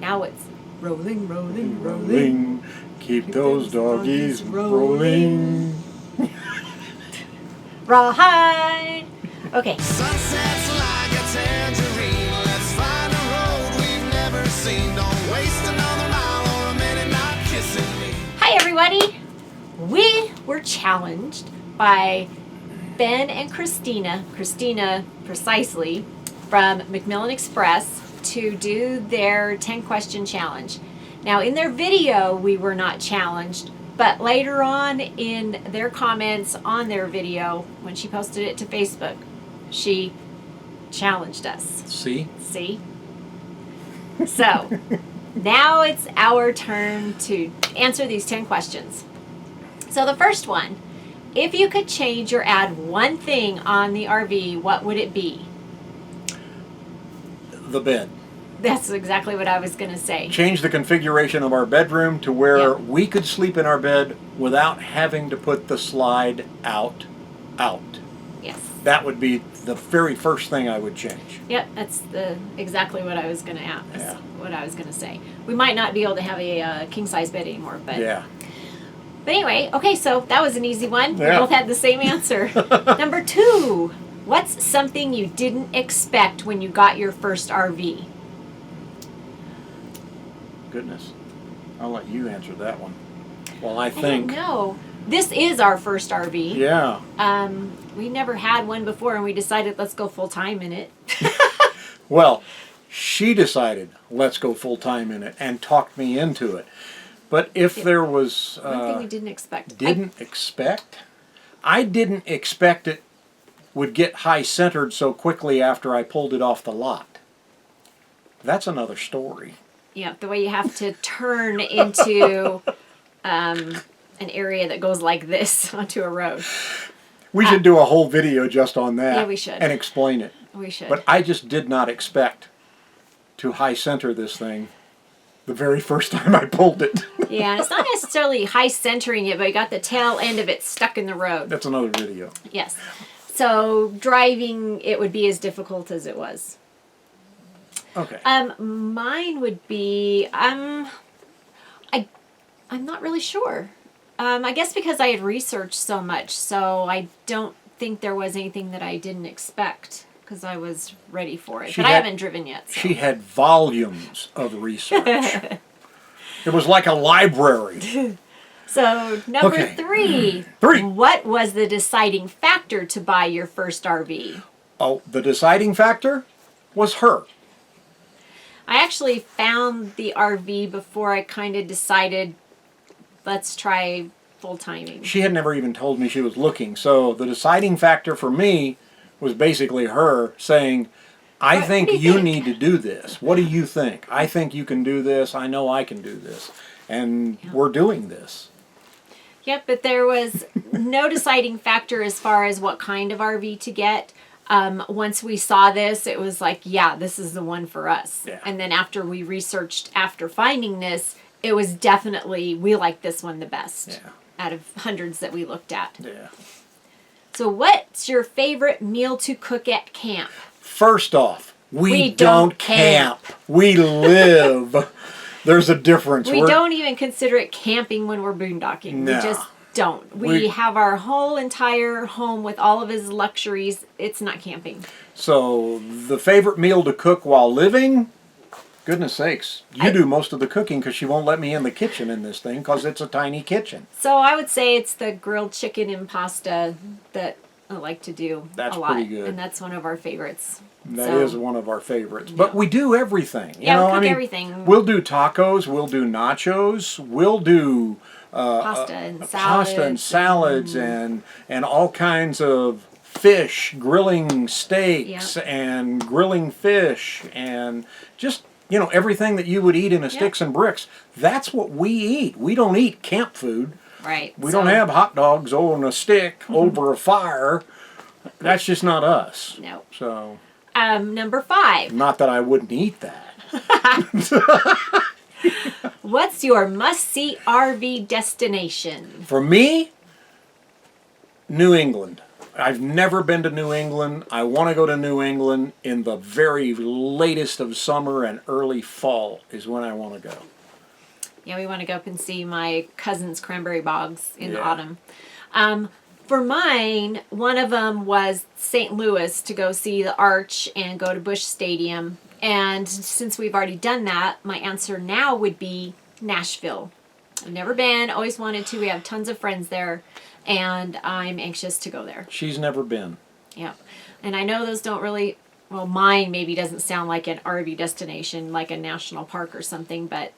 Now it's rolling, rolling, rolling. Keep those doggies rolling. Rawhide. Okay. Sunsets like a tangerine. Let's find a road we've never seen. Don't waste another mile or a minute not kissing me. Hi, everybody. We were challenged by Ben and Christina precisely, from McMillan Express to do their 10-question challenge. Now, in their video, we were not challenged, but later on in their comments on their video, when she posted it to Facebook, she challenged us. See? So, now it's our turn to answer these 10 questions. So the first one, if you could change or add one thing on the RV, what would it be? The bed. That's exactly what I was going to say. Change the configuration of our bedroom to where we could sleep in our bed without having to put the slide out. Yes. That would be the very first thing I would change. Yep, that's exactly what I was going to ask. Yeah. What I was going to say. We might not be able to have a king-size bed anymore, but... Yeah. But anyway, okay, so that was an easy one. Yeah. We both had the same answer. Number 2, what's something you didn't expect when you got your first RV? Goodness. I'll let you answer that one. Well, I don't think... know. This is our first RV. Yeah. We never had one before, and we decided let's go full-time in it. Well, she decided let's go full-time in it and talked me into it. But if there was... One thing we didn't expect. I didn't expect it would get high-centered so quickly after I pulled it off the lot. That's another story. Yeah, the way you have to turn into an area that goes like this onto a road. We should do a whole video just on that. Yeah, we should. And explain it. We should. But I just did not expect to high-center this thing the very first time I pulled it. Yeah, and it's not necessarily high-centering it, but you got the tail end of it stuck in the road. That's another video. Yes. So driving, it would be as difficult as it was. Okay. Mine would be, I'm not really sure. I guess because I had researched so much, so I don't think there was anything that I didn't expect because I was ready for it. But I haven't driven yet. So. She had volumes of research. It was like a library. So, number 3. 3. What was the deciding factor to buy your first RV? Oh, the deciding factor was her. I actually found the RV before I kind of decided, let's try full-timing. She had never even told me she was looking. So the deciding factor for me was basically her saying, I think you need to do this. What do you think? I think you can do this. I know I can do this. And we're doing this. Yep, but there was no deciding factor as far as what kind of RV to get. Once we saw this, it was like, yeah, this is the one for us. Yeah. And then after we researched, after finding this, it was definitely, we like this one the best out of hundreds that we looked at. Yeah. So what's your favorite meal to cook at camp? First off, we don't camp. We live. There's a difference. We don't even consider it camping when we're boondocking. No. We just don't. We have our whole entire home with all of his luxuries. It's not camping. So the favorite meal to cook while living, goodness sakes, you do most of the cooking because she won't let me in the kitchen in this thing because it's a tiny kitchen. So I would say it's the grilled chicken and pasta that I like to do That's a lot. pretty good. And that's one of our favorites. That is one of our favorites. But we do everything. You Yeah, know? we cook everything. We'll do tacos, we'll do nachos, we'll do Pasta and salads and all kinds of fish, grilling steaks and grilling fish and just, you know, everything that you would eat in a sticks and bricks. That's what we eat. We don't eat camp food. Right. We don't have hot dogs on a stick over a fire. That's just not us. No. So. Number 5. Not that I wouldn't eat that. What's your must-see RV destination? For me, New England. I've never been to New England. I want to go to New England in the very latest of summer and early fall is when I want to go. Yeah, we want to go up and see my cousin's cranberry bogs in the Yeah. autumn. For mine, one of them was St. Louis to go see the Arch and go to Busch Stadium. And since we've already done that, my answer now would be Nashville. I've never been, always wanted to. We have tons of friends there, and I'm anxious to go there. She's never been. Yeah. And I know those don't really, well, mine maybe doesn't sound like an RV destination, like a national park or something, but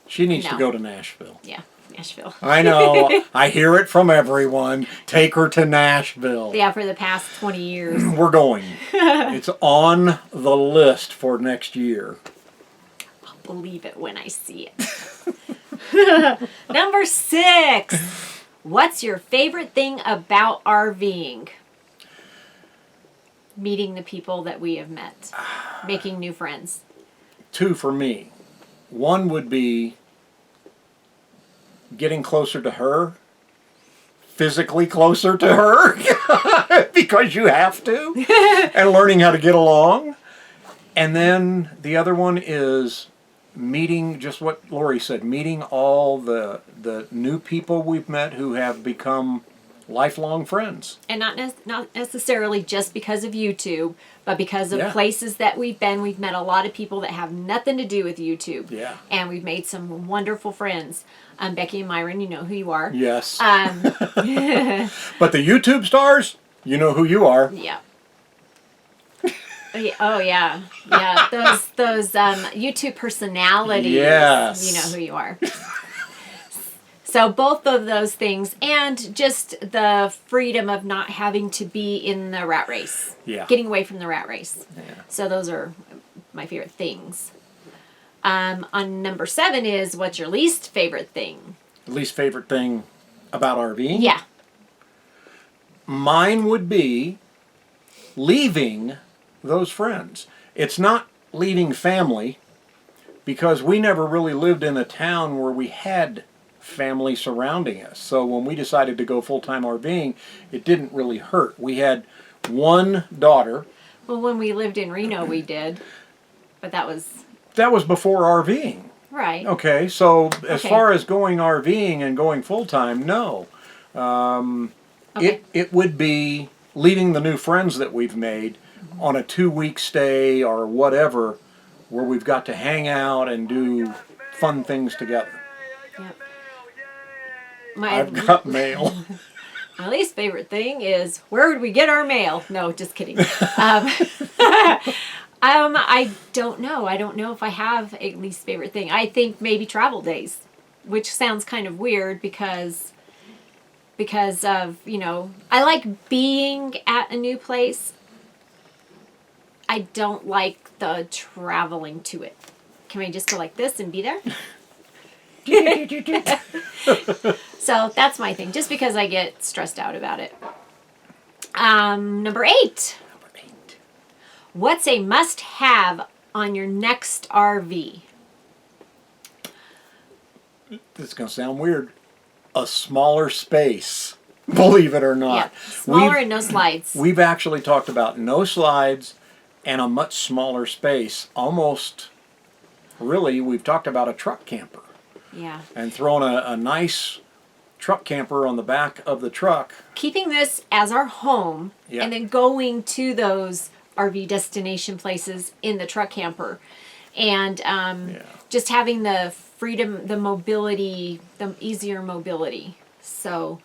She needs to No. go to Nashville. yeah, Nashville. I know. I hear it from everyone. Take her to Nashville. Yeah, for the past 20 years. We're going. It's on the list for next year. I'll believe it when I see it. Number 6. What's your favorite thing about RVing? Meeting the people that we have met. Making new friends. 2 for me. 1 would be getting closer to her. Physically closer to her. Because you have to. And learning how to get along. And then the other one is meeting, just what Lori said, meeting all the new people we've met who have become lifelong friends. And not necessarily just because of YouTube, but because of Yeah. places that we've been. We've met a lot of people that have nothing to do with YouTube. Yeah. And we've made some wonderful friends. Becky and Myron, you know who you are. Yes. Yeah. But the YouTube stars, you know who you are. Yeah. Oh yeah, those YouTube personalities. Yes. You know who you are. So both of those things, and just the freedom of not having to be in the rat race. Yeah. Getting away from the rat race. Yeah. So those are my favorite things. On number 7 is, what's your least favorite thing? Least favorite thing about RVing? Yeah. Mine would be leaving those friends. It's not leaving family, because we never really lived in a town where we had family surrounding us. So when we decided to go full-time RVing, it didn't really hurt. We had one daughter. Well, when we lived in Reno, we did, but that was before RVing. right. Okay, so as Okay. far as going RVing and going full-time, no. Okay. It would be leaving the new friends that we've made on a 2-week stay or whatever, where we've got to hang out and do fun things together. Yep. I've got mail. My least favorite thing is, where would we get our mail? No, just kidding. I don't know. I don't know if I have a least favorite thing. I think maybe travel days, which sounds kind of weird because of, I like being at a new place. I don't like the traveling to it. Can we just go like this and be there? So that's my thing, just because I get stressed out about it. Number 8. What's a must-have on your next RV? This is going to sound weird. A smaller space, believe it or Yeah, not. smaller and no slides. We've actually talked about no slides and a much smaller space. Almost, really, we've talked about a truck camper. Yeah. And throwing a nice truck camper on the back of the truck. Keeping this as our home, Yeah. and then going to those RV destination places in the truck camper. And just having the freedom, the mobility, the easier mobility. So,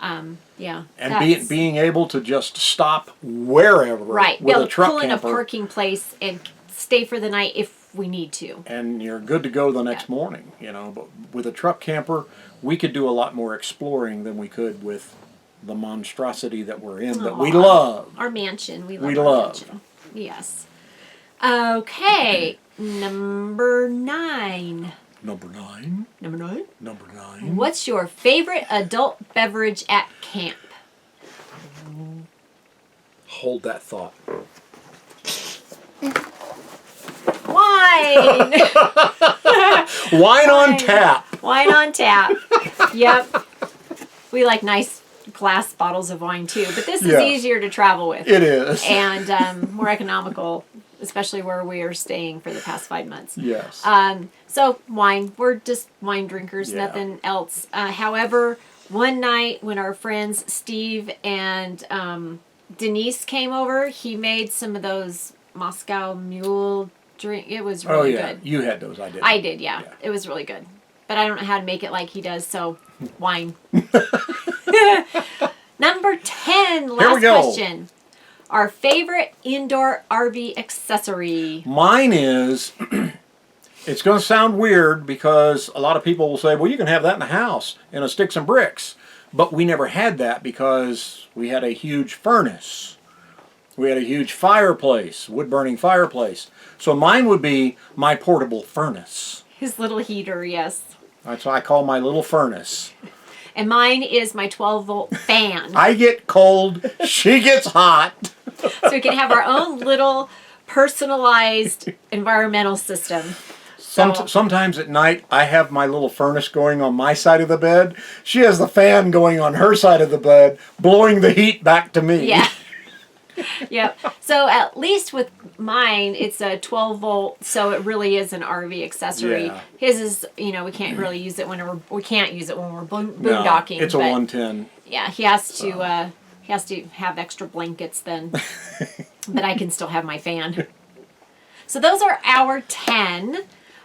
yeah. And that's- being able to just stop wherever right. Be with able a to truck pull in a camper. parking place and stay for the night if we need to. And you're good to go the next Yeah. morning, But with a truck camper, we could do a lot more exploring than we could with the monstrosity that we're in that we Aw. love. Our mansion. We We our love. mansion. Yes. Okay. Number 9. Number 9. Number 9. Number 9. What's your favorite adult beverage at camp? Hold that thought. Wine. Wine on tap. Wine on tap. Yep. We like nice, glass bottles of wine too, but this is Yeah. easier to travel with. It is. And more economical, especially where we are staying for the past 5 months. Yes. So wine, we're just wine drinkers, Yeah. nothing else. However, one night when our friends Steve and Denise came over, he made some of those Moscow Mule drink. It was Oh really yeah, good. you had those. I did. I did, yeah. Yeah. It was really good. But I don't know how to make it like he does, so wine. Number 10, Here we last go. question. Our favorite indoor RV accessory. Mine is. It's going to sound weird because a lot of people will say, "Well, you can have that in the house in a sticks and bricks," but we never had that because we had a huge furnace. We had a huge fireplace, wood-burning fireplace. So mine would be my portable furnace. His little heater, yes. That's what I call my little furnace. And mine is my 12-volt fan. I get cold, she gets hot. So we can have our own little personalized environmental system. So, Sometimes at night, I have my little furnace going on my side of the bed. She has the fan going on her side of the bed, blowing the heat back to me. yeah. Yep. So at least with mine, it's a 12-volt, so it really is an RV accessory. Yeah. His is, we can't really use it we can't use it when we're No, boondocking. it's a but 110. Yeah, he has to have extra blankets then, but I can still have my fan. So those are our 10.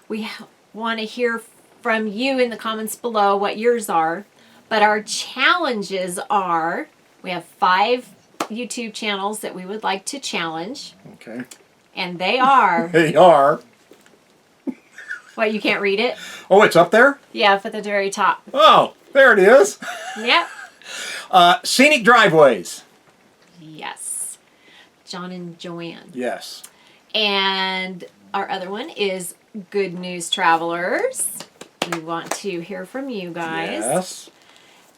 We want to hear from you in the comments below what yours are. But our challenges are, we have 5 YouTube channels that we would like to challenge. Okay. And they are, They are. what, you can't read it? Oh, it's up there? Yeah, up at the very top. Oh, there it is. Yep. Scenic driveways. Yes. John and Joanne. Yes. And our other one is Good News Travelers. We want to hear from you guys. Yes.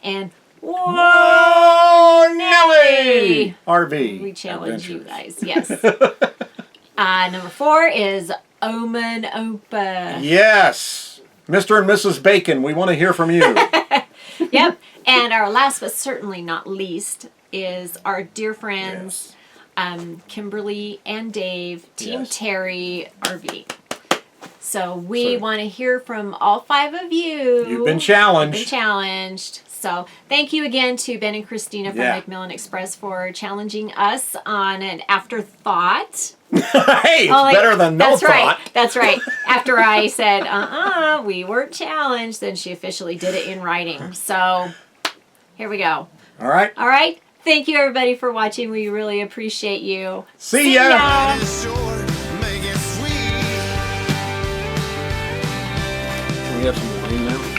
And Whoa, Nelly! RV. We challenge you Adventures. guys. Yes. Number 4 is Omen Opa. Yes. Mr. and Mrs. Bacon, we want to hear from you. Yep. And our last but certainly not least is our dear friends Kimberly and Dave, Team Yes. Terry RV. So we want to hear from all 5 of you. You've been challenged. You've been challenged. So thank you again to Ben and Christina from Yeah. McMillan Express for challenging us on an afterthought. Hey, it's better than no that's thought. Right. That's right. After I said, we weren't challenged, then she officially did it in writing. So here we go. All right. All right. Thank you, everybody, for watching. We really appreciate you. See ya. It is short, make it sweet. Can we have some wine now?